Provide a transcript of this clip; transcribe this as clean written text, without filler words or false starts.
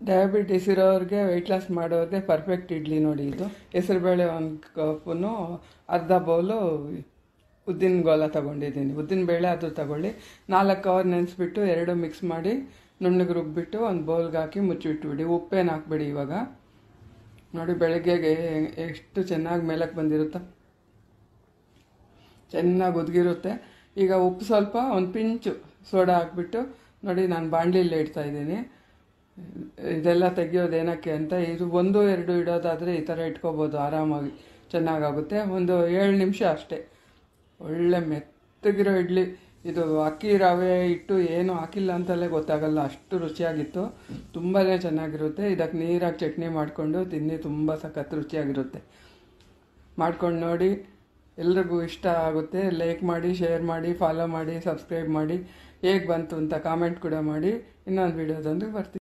Diabetes ಇರೋರಿಗೆ weight loss ಮಾಡೋರಿಗೆ perfect idli ನೋಡಿ ಇದು. ಹೆಸರುಬೇಳೆ 1 ಕಪ್ಪು, ಅರ್ಧ ಬೌಲು ಉದ್ದಿನ ಗೋಲ ತೊಗೊಂಡಿದ್ದೀನಿ. ಉದ್ದಿನ ಬೇಳೆ ಅದು ತಗೊಳ್ಳಿ. 4 ಅವರ್ ನೆನೆಸ್ಬಿಟ್ಟು 2 ಮಿಕ್ಸ್ ಮಾಡಿ ನುಣ್ಣಗೆ ರುಬ್ಬಿಟ್ಟು ಒಂದು ಬೌಲ್ಗೆ ಹಾಕಿ ಮುಚ್ಚಿಬಿಟ್ಬಿಡಿ. ಉಪ್ಪೇನು ಹಾಕ್ಬೇಡಿ. ಇವಾಗ ನೋಡಿ ಬೆಳಗ್ಗೆಗೆ ಎಷ್ಟು ಚೆನ್ನಾಗಿ ಮೇಲಕ್ಕೆ ಬಂದಿರುತ್ತೋ, ಚೆನ್ನಾಗಿ ಉದ್ಗಿರುತ್ತೆ. ಈಗ ಉಪ್ಪು ಸ್ವಲ್ಪ ಒಂದು ಪಿಂಚು ಸೋಡಾ ಹಾಕ್ಬಿಟ್ಟು ನೋಡಿ ನಾನು ಬಾಣಲಿಯಲ್ಲಿ ಇಡ್ತಾಯಿದ್ದೀನಿ. ಇದೆಲ್ಲ ತೆಗಿಯೋದೇನಕ್ಕೆ ಅಂತ, ಇದು 1-2 ಇಡೋದಾದರೆ ಈ ಥರ ಇಟ್ಕೋಬೋದು ಆರಾಮಾಗಿ, ಚೆನ್ನಾಗಾಗುತ್ತೆ. ಒಂದು 7 ನಿಮಿಷ ಅಷ್ಟೇ. ಒಳ್ಳೆ ಮೆತ್ತಗಿರೋ ಇಡ್ಲಿ. ಇದು ಅಕ್ಕಿ ರವೆ ಹಿಟ್ಟು ಏನು ಹಾಕಿಲ್ಲ ಅಂತಲೇ ಗೊತ್ತಾಗಲ್ಲ, ಅಷ್ಟು ರುಚಿಯಾಗಿತ್ತು. ತುಂಬಾ ಚೆನ್ನಾಗಿರುತ್ತೆ. ಇದಕ್ಕೆ ನೀರಾಗಿ ಚಟ್ನಿ ಮಾಡಿಕೊಂಡು ತಿನ್ನಿ, ತುಂಬ ಸಖತ್ ರುಚಿಯಾಗಿರುತ್ತೆ. ಮಾಡ್ಕೊಂಡು ನೋಡಿ, ಎಲ್ರಿಗೂ ಇಷ್ಟ ಆಗುತ್ತೆ. ಲೈಕ್ ಮಾಡಿ, ಶೇರ್ ಮಾಡಿ, ಫಾಲೋ ಮಾಡಿ, ಸಬ್ಸ್ಕ್ರೈಬ್ ಮಾಡಿ. ಹೇಗೆ ಬಂತು ಅಂತ ಕಾಮೆಂಟ್ ಕೂಡ ಮಾಡಿ. ಇನ್ನೊಂದು ವಿಡಿಯೋದೊಂದಿಗೆ ಬರ್ತೀನಿ.